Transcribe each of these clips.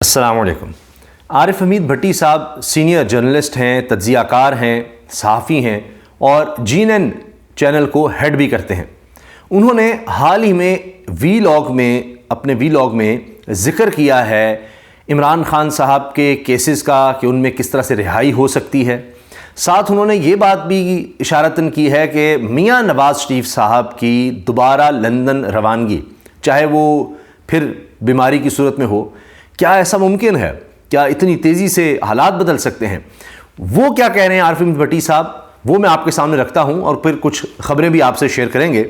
السلام علیکم۔ عارف حمید بھٹی صاحب سینئر جرنلسٹ ہیں، تجزیہ کار ہیں، صحافی ہیں اور GNN چینل کو ہیڈ بھی کرتے ہیں۔ انہوں نے حال ہی میں اپنے وی لاگ میں ذکر کیا ہے عمران خان صاحب کے کیسز کا کہ ان میں کس طرح سے رہائی ہو سکتی ہے۔ ساتھ انہوں نے یہ بات بھی اشارتاً کی ہے کہ میاں نواز شریف صاحب کی دوبارہ لندن روانگی، چاہے وہ پھر بیماری کی صورت میں ہو، کیا ایسا ممکن ہے؟ کیا اتنی تیزی سے حالات بدل سکتے ہیں؟ وہ کیا کہہ رہے ہیں عارف حمید بھٹی صاحب، وہ میں آپ کے سامنے رکھتا ہوں اور پھر کچھ خبریں بھی آپ سے شیئر کریں گے۔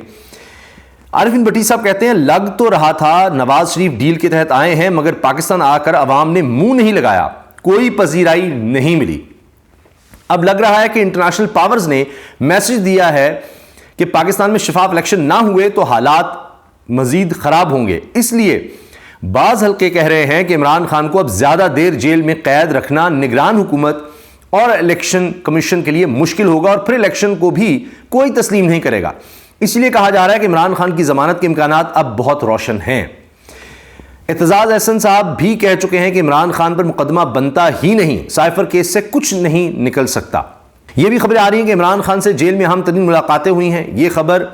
عارف حمید بھٹی صاحب کہتے ہیں لگ تو رہا تھا نواز شریف ڈیل کے تحت آئے ہیں، مگر پاکستان آ کر عوام نے منہ نہیں لگایا، کوئی پذیرائی نہیں ملی۔ اب لگ رہا ہے کہ انٹرنیشنل پاورز نے میسج دیا ہے کہ پاکستان میں شفاف الیکشن نہ ہوئے تو حالات مزید خراب ہوں گے۔ اس لیے بعض حلقے کہہ رہے ہیں کہ عمران خان کو اب زیادہ دیر جیل میں قید رکھنا نگران حکومت اور الیکشن کمیشن کے لیے مشکل ہوگا اور پھر الیکشن کو بھی کوئی تسلیم نہیں کرے گا۔ اس لیے کہا جا رہا ہے کہ عمران خان کی ضمانت کے امکانات اب بہت روشن ہیں۔ اعتزاز احسن صاحب بھی کہہ چکے ہیں کہ عمران خان پر مقدمہ بنتا ہی نہیں، سائفر کیس سے کچھ نہیں نکل سکتا۔ یہ بھی خبریں آ رہی ہیں کہ عمران خان سے جیل میں اہم ترین ملاقاتیں ہوئی ہیں۔ یہ خبر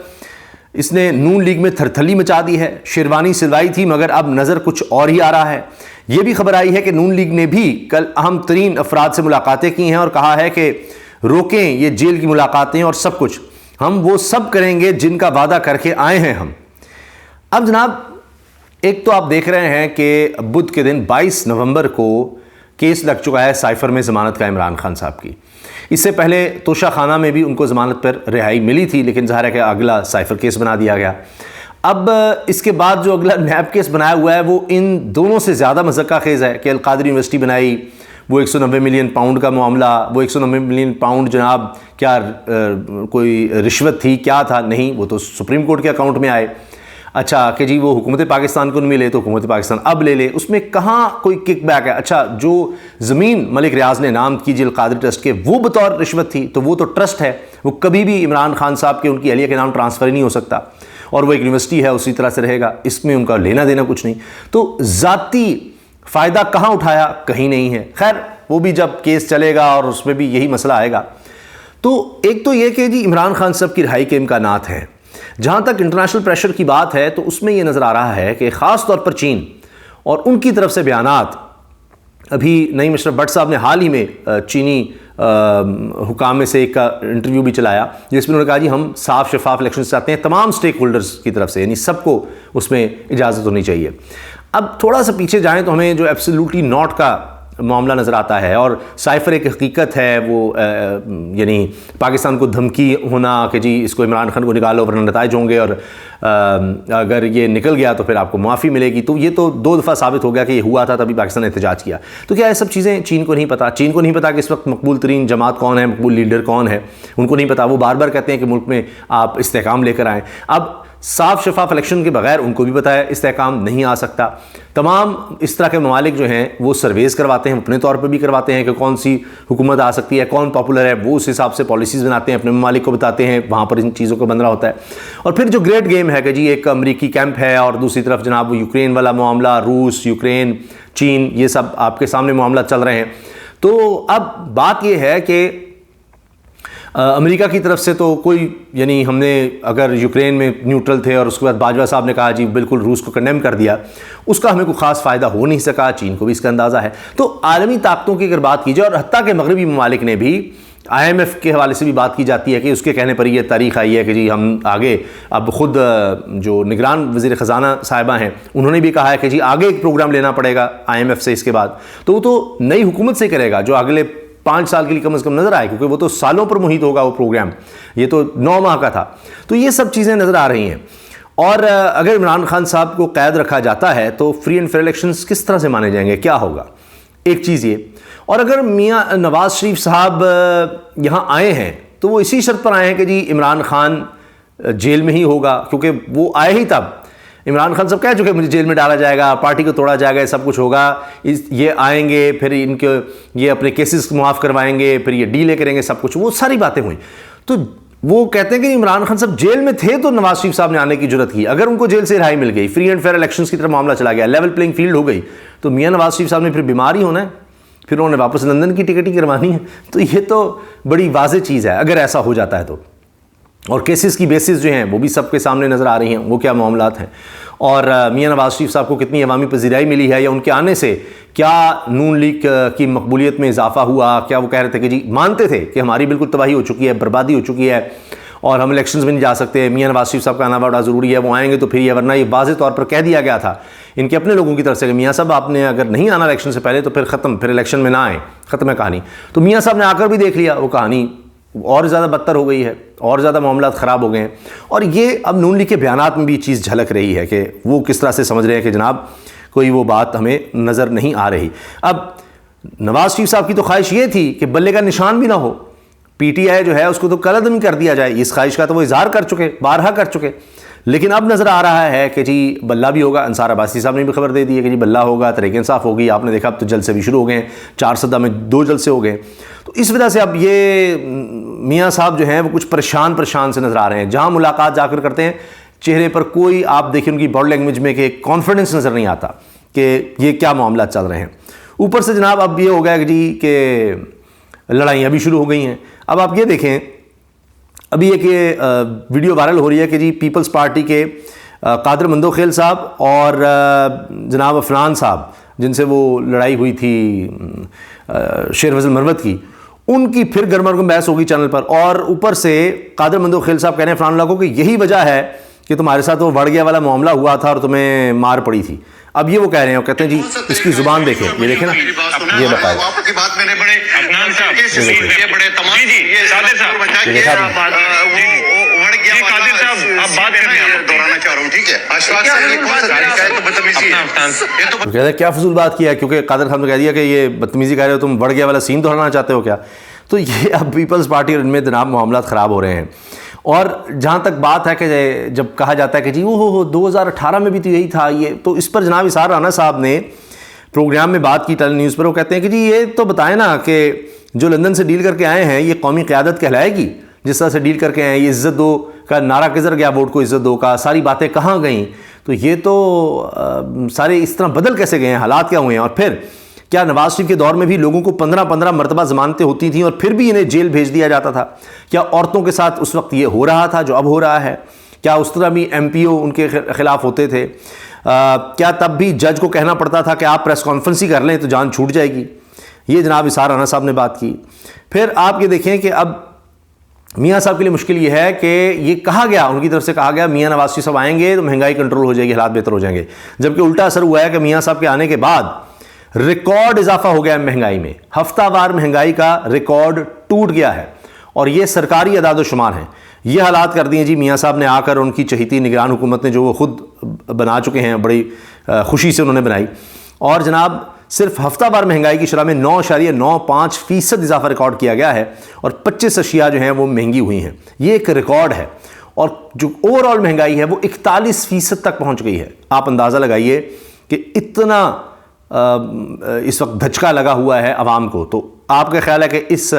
اس نے نون لیگ میں تھرتھلی مچا دی ہے۔ شیروانی سلوائی تھی مگر اب نظر کچھ اور ہی آ رہا ہے۔ یہ بھی خبر آئی ہے کہ نون لیگ نے بھی کل اہم ترین افراد سے ملاقاتیں کی ہیں اور کہا ہے کہ روکیں یہ جیل کی ملاقاتیں اور سب کچھ، ہم وہ سب کریں گے جن کا وعدہ کر کے آئے ہیں ہم۔ اب جناب ایک تو آپ دیکھ رہے ہیں کہ بدھ کے دن 22 نومبر کو کیس لگ چکا ہے سائفر میں ضمانت کا عمران خان صاحب کی۔ اس سے پہلے توشہ خانہ میں بھی ان کو ضمانت پر رہائی ملی تھی، لیکن ظاہر ہے کہ اگلا سائفر کیس بنا دیا گیا۔ اب اس کے بعد جو اگلا نیب کیس بنایا ہوا ہے وہ ان دونوں سے زیادہ مذکرہ خیز ہے کہ القادری یونیورسٹی بنائی، وہ 190 ملین پاؤنڈ کا معاملہ، وہ 190 ملین پاؤنڈ جناب کیا کوئی رشوت تھی، کیا تھا؟ نہیں، وہ تو سپریم کورٹ کے اکاؤنٹ میں آئے۔ اچھا کہ جی وہ حکومت پاکستان کو نہیں ملے تو حکومت پاکستان اب لے لے، اس میں کہاں کوئی کک بیک ہے؟ اچھا جو زمین ملک ریاض نے نام کی جی القادری ٹرسٹ کے، وہ بطور رشوت تھی تو وہ تو ٹرسٹ ہے، وہ کبھی بھی عمران خان صاحب کے ان کی اہلیہ کے نام ٹرانسفر ہی نہیں ہو سکتا، اور وہ ایک یونیورسٹی ہے اسی طرح سے رہے گا، اس میں ان کا لینا دینا کچھ نہیں۔ تو ذاتی فائدہ کہاں اٹھایا؟ کہیں نہیں ہے۔ خیر وہ بھی جب کیس چلے گا اور اس میں بھی یہی مسئلہ آئے گا۔ تو ایک تو یہ کہ جی عمران خان صاحب کی رہائی کے امکانات ہیں۔ جہاں تک انٹرنیشنل پریشر کی بات ہے تو اس میں یہ نظر آ رہا ہے کہ خاص طور پر چین اور ان کی طرف سے بیانات، ابھی نعیم اشرف بٹ صاحب نے حال ہی میں چینی حکام میں سے ایک کا انٹرویو بھی چلایا جس میں انہوں نے کہا جی ہم صاف شفاف الیکشن چاہتے ہیں تمام سٹیک ہولڈرز کی طرف سے، یعنی سب کو اس میں اجازت ہونی چاہیے۔ اب تھوڑا سا پیچھے جائیں تو ہمیں جو ایبسلیوٹلی ناٹ کا معاملہ نظر آتا ہے، اور سائفر ایک حقیقت ہے، وہ یعنی پاکستان کو دھمکی ہونا کہ جی اس کو عمران خان کو نکالو ورنہ نتائج ہوں گے، اور اگر یہ نکل گیا تو پھر آپ کو معافی ملے گی۔ تو یہ تو 2 دفعہ ثابت ہو گیا کہ یہ ہوا تھا، تبھی پاکستان نے احتجاج کیا۔ تو کیا یہ سب چیزیں چین کو نہیں پتہ؟ چین کو نہیں پتہ کہ اس وقت مقبول ترین جماعت کون ہے، مقبول لیڈر کون ہے؟ ان کو نہیں پتہ۔ وہ بار بار کہتے ہیں کہ ملک میں آپ استحکام لے کر آئیں۔ اب صاف شفاف الیکشن کے بغیر ان کو بھی پتہ ہے استحکام نہیں آ سکتا۔ تمام اس طرح کے ممالک جو ہیں وہ سرویز کرواتے ہیں، اپنے طور پہ بھی کرواتے ہیں کہ کون سی حکومت آ سکتی ہے، کون پاپولر ہے، وہ اس حساب سے پالیسیز بناتے ہیں، اپنے ممالک کو بتاتے ہیں، وہاں پر ان چیزوں کو بن رہا ہوتا ہے۔ اور پھر جو گریٹ گیم ہے کہ جی ایک امریکی کیمپ ہے اور دوسری طرف جناب وہ یوکرین والا معاملہ، روس، یوکرین، چین، یہ سب آپ کے سامنے معاملات چل رہے ہیں۔ تو اب بات یہ ہے کہ امریکہ کی طرف سے تو کوئی، یعنی ہم نے اگر یوکرین میں نیوٹرل تھے اور اس کے بعد باجوہ صاحب نے کہا جی بالکل روس کو کنڈیم کر دیا، اس کا ہمیں کوئی خاص فائدہ ہو نہیں سکا، چین کو بھی اس کا اندازہ ہے۔ تو عالمی طاقتوں کی اگر بات کی جائے، اور حتیٰ کہ مغربی ممالک نے بھی، IMF کے حوالے سے بھی بات کی جاتی ہے کہ اس کے کہنے پر یہ تاریخ آئی ہے کہ جی ہم آگے، اب خود جو نگران وزیر خزانہ صاحبہ ہیں انہوں نے بھی کہا ہے کہ جی آگے ایک پروگرام لینا پڑے گا IMF سے اس کے بعد، تو وہ تو نئی حکومت سے کرے گا جو اگلے 5 سال کے لیے کم از کم نظر آئے، کیونکہ وہ تو سالوں پر محیط ہوگا وہ پروگرام، یہ تو 9 ماہ کا تھا۔ تو یہ سب چیزیں نظر آ رہی ہیں۔ اور اگر عمران خان صاحب کو قید رکھا جاتا ہے تو فری اینڈ فیئر الیکشنز کس طرح سے مانے جائیں گے، کیا ہوگا؟ ایک چیز یہ، اور اگر میاں نواز شریف صاحب یہاں آئے ہیں تو وہ اسی شرط پر آئے ہیں کہ جی عمران خان جیل میں ہی ہوگا، کیونکہ وہ آئے ہی تب عمران خان صاحب کہہ چکے مجھے جیل میں ڈالا جائے گا، پارٹی کو توڑا جائے گا، سب کچھ ہوگا، یہ آئیں گے، پھر ان کے یہ اپنے کیسز معاف کروائیں گے، پھر یہ ڈیلیں کریں گے، سب کچھ وہ ساری باتیں ہوئیں۔ تو وہ کہتے ہیں کہ عمران خان صاحب جیل میں تھے تو نواز شریف صاحب نے آنے کی جرت کی. اگر ان کو جیل سے رہائی مل گئی, فری اینڈ فیئر الیکشنز کی طرف معاملہ چلا گیا, لیول پلینگ فیلڈ ہو گئی, تو میاں نواز شریف صاحب نے پھر بیمار ہی ہونا ہے, پھر انہوں نے واپس لندن کی ٹکٹ ہی کروانی ہے. تو یہ تو بڑی واضح چیز ہے اگر ایسا ہو جاتا ہے تو. اور کیسز کی بیسز جو ہیں وہ بھی سب کے سامنے نظر آ رہی ہیں, وہ کیا معاملات ہیں, اور میاں نواز شریف صاحب کو کتنی عوامی پذیرائی ملی ہے, یا ان کے آنے سے کیا نون لیگ کی مقبولیت میں اضافہ ہوا. کیا وہ کہہ رہے تھے کہ جی مانتے تھے کہ ہماری بالکل تباہی ہو چکی ہے, بربادی ہو چکی ہے اور ہم الیکشنز میں نہیں جا سکتے, میاں نواز شریف صاحب کا آنا بڑا ضروری ہے, وہ آئیں گے تو پھر یہ, ورنہ یہ واضح طور پر کہہ دیا گیا تھا ان کے اپنے لوگوں کی طرف سے کہ میاں صاحب آپ نے اگر نہیں آنا الیکشن سے پہلے تو پھر ختم, پھر الیکشن میں نہ آئیں, ختم ہے کہانی. تو میاں صاحب نے آ کر بھی دیکھ لیا وہ کہانی اور زیادہ بدتر ہو گئی ہے, اور زیادہ معاملات خراب ہو گئے ہیں. اور یہ اب نون لیگ کے بیانات میں بھی چیز جھلک رہی ہے کہ وہ کس طرح سے سمجھ رہے ہیں کہ جناب کوئی وہ بات ہمیں نظر نہیں آ رہی. اب نواز شریف صاحب کی تو خواہش یہ تھی کہ بلے کا نشان بھی نہ ہو, پی ٹی آئی جو ہے اس کو تو کلعدم کر دیا جائے, اس خواہش کا تو وہ اظہار کر چکے, بارہا کر چکے. لیکن اب نظر آ رہا ہے کہ جی بلہ بھی ہوگا. انصار عباسی صاحب نے بھی خبر دے دی ہے کہ جی بلہ ہوگا, تحریک انصاف ہوگی. آپ نے دیکھا اب تو جلسے بھی شروع ہو گئے ہیں, 4 سدہ میں 2 جلسے ہو گئے. تو اس وجہ سے اب یہ میاں صاحب جو ہیں وہ کچھ پریشان سے نظر آ رہے ہیں. جہاں ملاقات جا کر کرتے ہیں چہرے پر کوئی, آپ دیکھیں ان کی باڈی لینگویج میں کہ کانفیڈنس نظر نہیں آتا کہ یہ کیا معاملات چل رہے ہیں. اوپر سے جناب اب یہ ہو گیا کہ جی کہ لڑائیاں بھی شروع ہو گئی ہیں. اب آپ یہ دیکھیں, ابھی ایک یہ ویڈیو وائرل ہو رہی ہے کہ جی پیپلز پارٹی کے قادر مندوخیل صاحب اور جناب عفنان صاحب جن سے وہ لڑائی ہوئی تھی شیر فضل مروت کی, ان کی پھر گرما گرم بحث ہوگی چینل پر. اور اوپر سے قادر مندوخیل صاحب کہہ رہے ہیں عفنان اللہ کو کہ یہی وجہ ہے کہ تمہارے ساتھ وہ وڑ گیا والا معاملہ ہوا تھا اور تمہیں مار پڑی تھی. اب یہ وہ کہہ رہے ہیں, وہ کہتے ہیں جی اس کی زبان دیکھیں, یہ دیکھیں نا, یہ بتائیں کیا فضول بات کیا ہے, کیونکہ قادر خان نے کہہ دیا کہ یہ بدتمیزی کہہ رہے ہو تم, وڑ گیا والا سین دہرانا چاہتے ہو کیا. تو یہ اب پیپلز پارٹی اور ان میں جناب معاملات خراب ہو رہے ہیں. اور جہاں تک بات ہے کہ جب کہا جاتا ہے کہ جی وہ 2018 میں بھی تو یہی تھا, یہ تو اس پر جناب اسحاق رانا صاحب نے پروگرام میں بات کی ٹیلی نیوز پر. وہ کہتے ہیں کہ جی یہ تو بتائیں نا کہ جو لندن سے ڈیل کر کے آئے ہیں یہ قومی قیادت کہلائے گی, جس طرح سے ڈیل کر کے آئے ہیں, یہ عزت دو کا نعرہ کدھر گیا, ووٹ کو عزت دو کا, ساری باتیں کہاں گئیں. تو یہ تو سارے اس طرح بدل کیسے گئے ہیں, حالات کیا ہوئے ہیں. اور پھر کیا نواز شریف کے دور میں بھی لوگوں کو 15 مرتبہ ضمانتیں ہوتی تھیں اور پھر بھی انہیں جیل بھیج دیا جاتا تھا؟ کیا عورتوں کے ساتھ اس وقت یہ ہو رہا تھا جو اب ہو رہا ہے؟ کیا اس طرح بھی ایم پی او ان کے خلاف ہوتے تھے؟ کیا تب بھی جج کو کہنا پڑتا تھا کہ آپ پریس کانفرنس ہی کر لیں تو جان چھوٹ جائے گی؟ یہ جناب اسحاق رانا صاحب نے بات کی. پھر آپ یہ دیکھیں کہ اب میاں صاحب کے لیے مشکل یہ ہے کہ یہ کہا گیا, ان کی طرف سے کہا گیا میاں نواز شریف صاحب آئیں گے تو مہنگائی کنٹرول ہو جائے گی, حالات بہتر ہو جائیں گے. جبکہ الٹا اثر ہوا ہے کہ میاں صاحب کے آنے کے بعد ریکارڈ اضافہ ہو گیا مہنگائی میں, ہفتہ وار مہنگائی کا ریکارڈ ٹوٹ گیا ہے. اور یہ سرکاری اعداد و شمار ہیں. یہ حالات کر دیے جی میاں صاحب نے آ کر, ان کی چہیتی نگران حکومت نے جو وہ خود بنا چکے ہیں, بڑی خوشی سے انہوں نے بنائی. اور جناب صرف ہفتہ وار مہنگائی کی شرح میں 9.95% اضافہ ریکارڈ کیا گیا ہے, اور 25 اشیاء جو ہیں وہ مہنگی ہوئی ہیں. یہ ایک ریکارڈ ہے. اور جو اوور آل مہنگائی ہے وہ 41% تک پہنچ گئی ہے. آپ اندازہ لگائیے کہ اتنا اس وقت دھچکا لگا ہوا ہے عوام کو. تو آپ کا خیال ہے کہ اس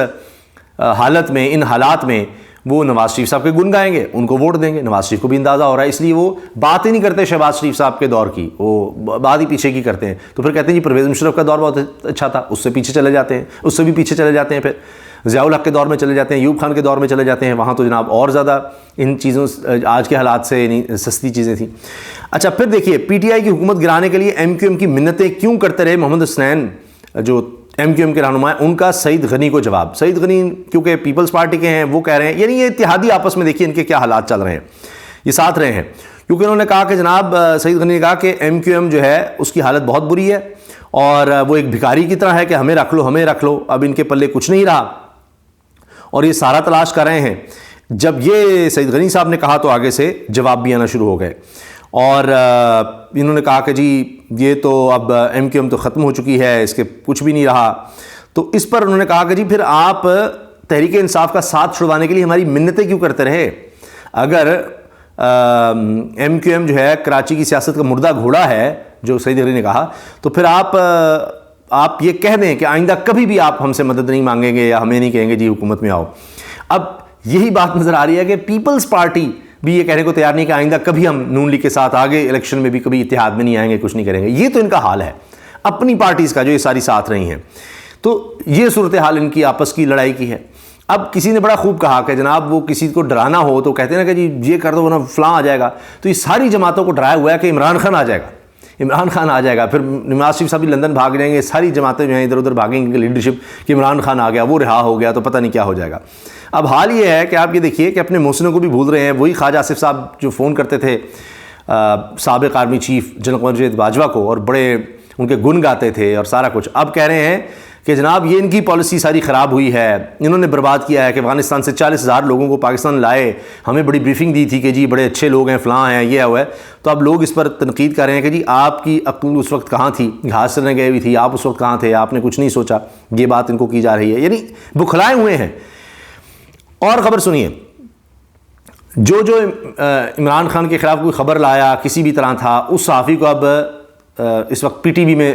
حالت میں, ان حالات میں وہ نواز شریف صاحب کے گن گائیں گے, ان کو ووٹ دیں گے؟ نواز شریف کو بھی اندازہ ہو رہا ہے, اس لیے وہ بات ہی نہیں کرتے شہباز شریف صاحب کے دور کی, وہ بات ہی پیچھے کی کرتے ہیں. تو پھر کہتے ہیں جی پرویز مشرف کا دور بہت اچھا تھا, اس سے پیچھے چلے جاتے ہیں, اس سے بھی پیچھے چلے جاتے ہیں. پھر ضیاء الحق کے دور میں چلے جاتے ہیں, ایوب خان کے دور میں چلے جاتے ہیں, وہاں تو جناب اور زیادہ ان چیزوں آج کے حالات سے سستی چیزیں تھیں. اچھا پھر دیکھیے پی ٹی آئی کی حکومت گرانے کے لیے ایم کیو ایم کی منتیں کیوں کرتے رہے محمد حسنین جو ایم کیو ایم کے رہنما ہیں, ان کا سعید غنی کو جواب. سعید غنی کیونکہ پیپلز پارٹی کے ہیں, وہ کہہ رہے ہیں, یعنی یہ اتحادی آپس میں دیکھیے ان کے کیا حالات چل رہے ہیں, یہ ساتھ رہے ہیں. کیونکہ انہوں نے کہا کہ جناب سعید غنی نے کہا کہ ایم کیو ایم جو ہے اس کی حالت بہت بری ہے, اور وہ ایک بھکاری کی طرح ہے کہ ہمیں رکھ لو, ہمیں رکھ لو. اب ان کے پلے کچھ نہیں رہا اور یہ سارا تلاش کر رہے ہیں. جب یہ سعید غنی صاحب نے کہا تو آگے سے جواب بھی آنا شروع ہو گئے, اور انہوں نے کہا کہ جی یہ تو اب ایم کیو ایم تو ختم ہو چکی ہے, اس کے کچھ بھی نہیں رہا. تو اس پر انہوں نے کہا کہ جی پھر آپ تحریک انصاف کا ساتھ چھڑوانے کے لیے ہماری منتیں کیوں کرتے رہے؟ اگر ایم کیو ایم جو ہے کراچی کی سیاست کا مردہ گھوڑا ہے, جو سعید غنی نے کہا, تو پھر آپ یہ کہہ دیں کہ آئندہ کبھی بھی آپ ہم سے مدد نہیں مانگیں گے یا ہمیں نہیں کہیں گے جی حکومت میں آؤ. اب یہی بات نظر آ رہی ہے کہ پیپلز پارٹی بھی یہ کہنے کو تیار نہیں کہ آئندہ کبھی ہم نون لیگ کے ساتھ آگے الیکشن میں بھی کبھی اتحاد میں نہیں آئیں گے, کچھ نہیں کریں گے. یہ تو ان کا حال ہے اپنی پارٹیز کا جو یہ ساری ساتھ رہی ہیں. تو یہ صورتحال ان کی آپس کی لڑائی کی ہے. اب کسی نے بڑا خوب کہا کہ جناب وہ کسی کو ڈرانا ہو تو کہتے ہیں نا کہ جی یہ کر دو ورنہ فلاں آ جائے گا. تو یہ ساری جماعتوں کو ڈرایا ہوا ہے کہ عمران خان آ جائے گا, عمران خان آ جائے گا. پھر نواز شریف صاحب بھی لندن بھاگ جائیں گے, ساری جماعتیں جو ہیں ادھر ادھر بھاگیں گے لیڈرشپ کہ عمران خان آ گیا, وہ رہا ہو گیا, تو پتہ نہیں کیا ہو جائے گا. اب حال یہ ہے کہ آپ یہ دیکھیے کہ اپنے محسنوں کو بھی بھول رہے ہیں. وہی خواجہ آصف صاحب جو فون کرتے تھے سابق army chief general Qamar Javed Bajwa کو اور بڑے ان کے گن گاتے تھے اور سارا کچھ, اب کہہ رہے ہیں کہ جناب یہ ان کی پالیسی ساری خراب ہوئی ہے, انہوں نے برباد کیا ہے کہ افغانستان سے 40,000 لوگوں کو پاکستان لائے, ہمیں بڑی بریفنگ دی تھی کہ جی بڑے اچھے لوگ ہیں, فلاں ہیں, یہ ہوا ہے. تو اب لوگ اس پر تنقید کر رہے ہیں کہ جی آپ کی عقل اس وقت کہاں تھی, گھاس چرنے گئے ہوئی تھی, آپ اس وقت کہاں تھے, آپ نے کچھ نہیں سوچا. یہ بات ان کو کی جا رہی ہے, یعنی بکھلائے ہوئے ہیں. اور خبر سنیے, جو عمران خان کے خلاف کوئی خبر لایا کسی بھی طرح تھا, اس صحافی کو اب اس وقت پی ٹی وی میں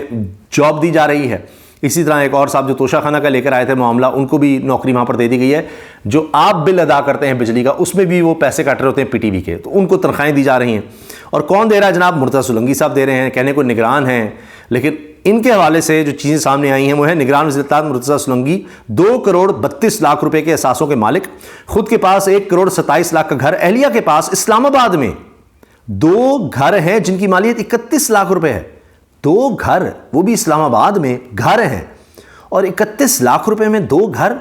جاب دی جا رہی ہے. اسی طرح ایک اور صاحب جو توشہ خانہ کا لے کر آئے تھے معاملہ, ان کو بھی نوکری وہاں پر دے دی گئی ہے. جو آپ بل ادا کرتے ہیں بجلی کا, اس میں بھی وہ پیسے کاٹ رہے ہوتے ہیں پی ٹی وی کے, تو ان کو تنخواہیں دی جا رہی ہیں. اور کون دے رہا ہے جناب, مرتضیٰ سولنگی صاحب دے رہے ہیں, کہنے کو نگران ہیں. لیکن ان کے حوالے سے جو چیزیں سامنے آئی ہیں وہ ہے نگران وزیر اطلاعات مرتضیٰ سولنگی 2,32,00,000 روپے کے اثاثوں کے مالک, خود کے پاس 1,27,00,000 کا گھر, اہلیہ کے پاس اسلام آباد میں 2 گھر ہیں جن کی مالیت 31 لاکھ روپے ہے. 2 گھر, وہ بھی اسلام آباد میں گھر ہیں, اور 31 لاکھ روپے میں 2 گھر,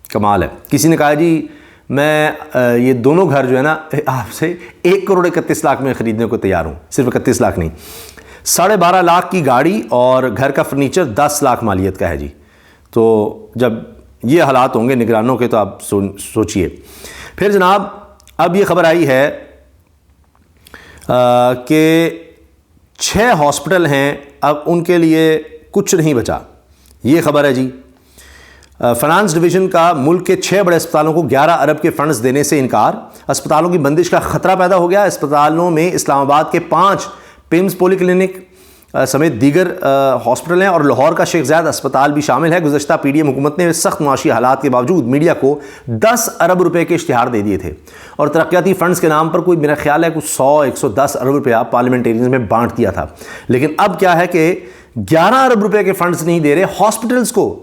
کمال ہے. کسی نے کہا جی میں یہ دونوں گھر جو ہے نا آپ سے 1,31,00,000 میں خریدنے کو تیار ہوں, صرف 31 لاکھ نہیں. 12.5 لاکھ کی گاڑی اور گھر کا فرنیچر 10 لاکھ مالیت کا ہے جی. تو جب یہ حالات ہوں گے نگرانوں کے تو آپ سوچئے. پھر جناب اب یہ خبر آئی ہے کہ 6 ہاسپٹل ہیں, اب ان کے لیے کچھ نہیں بچا. یہ خبر ہے جی. فنانس ڈویژن کا ملک کے 6 بڑے اسپتالوں کو 11 ارب کے فنڈز دینے سے انکار, اسپتالوں کی بندش کا خطرہ پیدا ہو گیا. اسپتالوں میں اسلام آباد کے 5 پیمز پولی کلینک سمیت دیگر ہاسپٹل ہیں اور لاہور کا شیخ زاید اسپتال بھی شامل ہے. گزشتہ پی ڈی ایم حکومت نے سخت معاشی حالات کے باوجود میڈیا کو 10 ارب روپے کے اشتہار دے دیے تھے, اور ترقیاتی فنڈز کے نام پر کوئی میرا خیال ہے کچھ 100-110 ارب روپیہ پارلیمنٹیرینز میں بانٹ دیا تھا. لیکن اب کیا ہے کہ 11 ارب روپے کے فنڈز نہیں دے رہے ہاسپٹلز کو,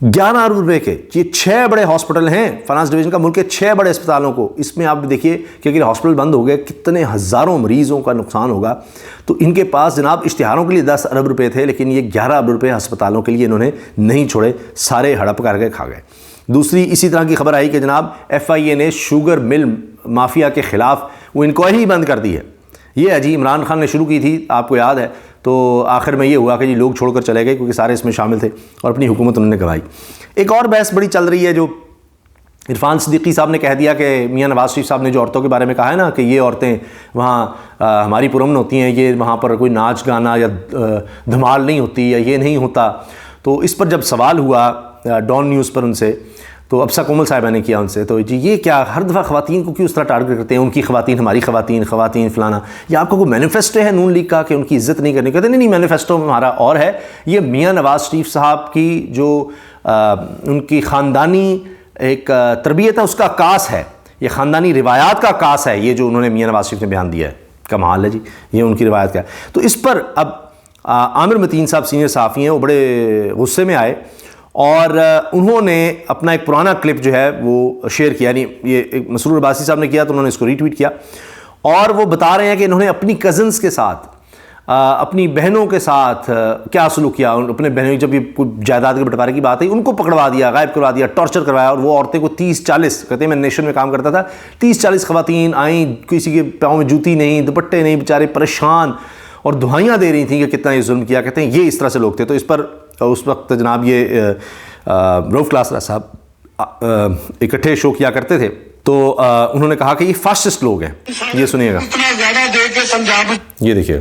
11 ارب روپے کے. یہ 6 بڑے ہاسپٹل ہیں فنانس ڈویژن کا ملک کے 6 بڑے اسپتالوں کو. اس میں آپ دیکھیے کہ اگر ہاسپٹل بند ہو گئے کتنے ہزاروں مریضوں کا نقصان ہوگا. تو ان کے پاس جناب اشتہاروں کے لیے 10 ارب روپے تھے, لیکن یہ 11 ارب روپے ہسپتالوں کے لیے انہوں نے نہیں چھوڑے, سارے ہڑپ کر کے کھا گئے. دوسری اسی طرح کی خبر آئی کہ جناب ایف آئی اے نے شوگر مل مافیا کے خلاف وہ انکوائری بند کر دی ہے. یہ ہے جی, عمران خان نے شروع کی تھی, آپ کو یاد ہے, تو آخر میں یہ ہوا کہ جی لوگ چھوڑ کر چلے گئے کیونکہ سارے اس میں شامل تھے اور اپنی حکومت انہوں نے گوائی. ایک اور بحث بڑی چل رہی ہے جو عرفان صدیقی صاحب نے کہہ دیا کہ میاں نواز شریف صاحب نے جو عورتوں کے بارے میں کہا ہے نا کہ یہ عورتیں وہاں ہماری پرامن ہوتی ہیں, یہ وہاں پر کوئی ناچ گانا یا دھمال نہیں ہوتی یا یہ نہیں ہوتا. تو اس پر جب سوال ہوا ڈان نیوز پر ان سے, تو ابسا کومل صاحبہ نے کیا ان سے, تو جی یہ کیا ہر دفعہ خواتین کو کیوں اس طرح ٹارگٹ کرتے ہیں, ان کی خواتین ہماری خواتین فلانا, یا آپ کا کوئی مینیفیسٹو ہے نون لیگ کا کہ ان کی عزت نہیں کرنی؟ کہتے نہیں مینیفیسٹو ہمارا اور ہے, یہ میاں نواز شریف صاحب کی جو ان کی خاندانی ایک تربیت ہے اس کا عکاس ہے, یہ خاندانی روایات کا عکاس ہے, یہ جو انہوں نے میاں نواز شریف نے بیان دیا ہے. کمال ہے جی, یہ ان کی روایت کا ہے. تو اس پر اب عامر متین صاحب سینئر صحافی ہیں, وہ بڑے غصے میں آئے اور انہوں نے اپنا ایک پرانا کلپ جو ہے وہ شیئر کیا. یعنی یہ مسرور عباسی صاحب نے کیا تو انہوں نے اس کو ری ٹویٹ کیا, اور وہ بتا رہے ہیں کہ انہوں نے اپنی کزنز کے ساتھ, اپنی بہنوں کے ساتھ کیا سلوک کیا. اپنے بہنوں جب یہ جائیداد کے بٹوارے کی بات ہے, ان کو پکڑوا دیا, غائب کروا دیا, ٹارچر کروایا, اور وہ عورتیں کو 30-40 کہتے ہیں, میں نیشن میں کام کرتا تھا, 30-40 خواتین آئیں, کسی کے پاؤں میں جوتی نہیں, دوپٹے نہیں, بیچارے پریشان, اور دعائیاں دے رہی تھیں کہ کتنا یہ ظلم کیا. کہتے ہیں یہ اس طرح سے لوگ تھے. تو اس پر اس وقت جناب یہ روف کلاسرا صاحب اکٹھے شو کیا کرتے تھے, تو انہوں نے کہا کہ یہ فاسسٹ لوگ ہیں. یہ سنیے گا, اتنا زیادہ دے کے سمجھا, یہ دیکھیے.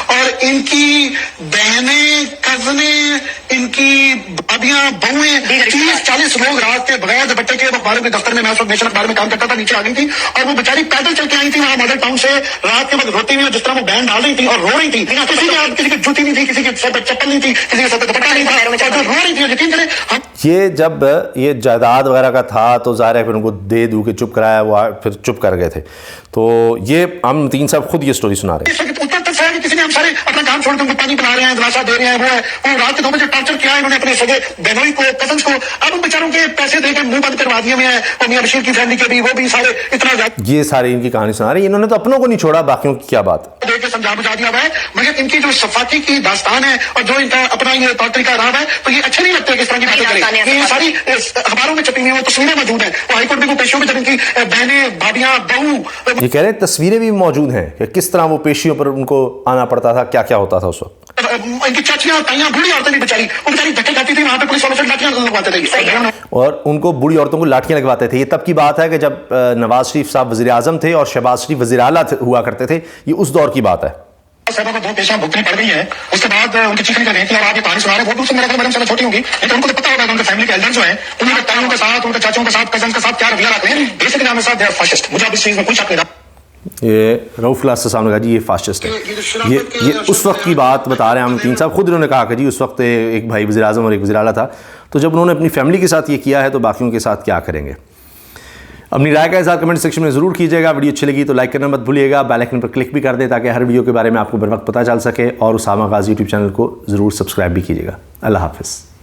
اور ان کی بہنیں, کزنیں, ان کی بھابیاں, بہویں, 30-40 لوگ رات کے بغیر دوپٹے کے اخباروں کے دفتر میں, میں اس وقت نیشنل اخبار میں کام کرتا تھا, نیچے آ گئی تھی, اور وہ بیچاری پیدل چل کے آئی تھی وہاں ماڈل ٹاؤن سے, رات کے وقت روتی ہوئی, جس طرح وہ بینڈ ڈال رہی تھی اور رو رہی تھی. کسی کے جوتی نہیں تھی, کسی کے سر پہ چپل نہیں تھی, کسی کے سر پہ دوپٹہ نہیں تھا, رو رہی تھی. یقین کریں یہ جب یہ جائیداد وغیرہ کا تھا تو ظاہر ہے پھر ان کو دے دو کے چپ کرایا، وہ پھر چپ کر گئے تھے. تو یہ ہم متین صاحب خود یہ سٹوری سنا رہے ہیں. کسی نے ہم سارے اپنا کام چھوڑ کے ان کو پانی پلا رہے ہیں، دلاسا دے رہے ہیں، وہ ہے وہ رات کے 2 بجے ٹارچر کیا ہے انہوں نے اپنے سگے بہنوئی کو، کزنس کو. اب ان بیچاروں کے پیسے دے کے منہ بند کروا دیے ہوئے ہیں، اور میاں بشیر کی فیملی کے بھی، وہ بھی سارے اتنا زیادہ. یہ ساری ان کی کہانی سنا رہے ہیں. انہوں نے تو اپنوں کو نہیں چھوڑا، باقیوں کی کیا بات دے کے سمجھا بجھا دیا ہوا ہے. مگر ان کی جو صفاقی کی داستان ہے اور جو ان کا اپنا یہ طور طریقہ رہا ہے، تو یہ اچھے نہیں لگتے کہ اس طرح کی باتیں کریں. یہ ساری اخباروں میں چھپی ہوئی ہیں، تصویریں موجود ہیں. وہ ہائی کورٹ میں پیشیوں میں جب ان کی بہنیں، بھابیاں، بہو، یہ کہہ رہے ہیں تصویریں بھی موجود ہیں کہ کس طرح وہ پیشیوں پر ان کو آنا پڑتا تھا، کیا کیا ہوتا تھا اس وقت. ان کی چاچیاں، تائیاں، بوڑھی عورتیں بھی بیچاری، وہ بیچاری دھکے کھاتی تھی، وہاں پہ پولیس والوں سے لاٹھیاں لگواتے تھے، اور ان کو بوڑھی عورتوں کو لاٹھیاں لگواتے تھے. یہ تب کی بات ہے کہ جب نواز شریف صاحب وزیر اعظم تھے اور شہباز شریف وزیر اعلیٰ ہوا کرتے تھے. یہ اس دور کی بات ہے. صاحبہ کو 2 پیشہ بھگتنی پڑ گئی ہے. اس کے بعد ان کی چیخیں کریں کہ اور آپ یہ کہانی سنا رہے ہیں. وہ دوسرے میرا میڈم سے چھوٹی ہوں گی، لیکن ان کو تو پتا ہوگا کہ ان کے فیملی کے ایلڈر جو ہیں انہیں کے تائیوں کے ساتھ، ان کے چاچوں کے ساتھ، کزن کے ساتھ کیا رویہ رکھتے ہیں. بیسکلی ہمارے ساتھ دے آر فاشسٹ. مجھے اب اس چیز میں کوئی شک نہیں رہا. یہ رؤف اللہ صاحب نے کہا جی یہ فاسسٹ ہے. یہ اس وقت کی بات بتا رہے ہیں. ہم متین صاحب خود انہوں نے کہا کہ جی اس وقت ایک بھائی وزیر اعظم اور ایک وزیر اعلیٰ تھا، تو جب انہوں نے اپنی فیملی کے ساتھ یہ کیا ہے تو باقیوں کے ساتھ کیا کریں گے. اپنی رائے کا اظہار کمنٹ سیکشن میں ضرور کیجیے گا. ویڈیو اچھی لگی تو لائک کرنا مت بھولیے گا. بیل آئیکن پر کلک بھی کر دیں تاکہ ہر ویڈیو کے بارے میں آپ کو بر وقت پتہ چل سکے. اور اسامہ غازی یوٹیوب چینل کو ضرور سبسکرائب بھی کیجیے گا. اللہ حافظ.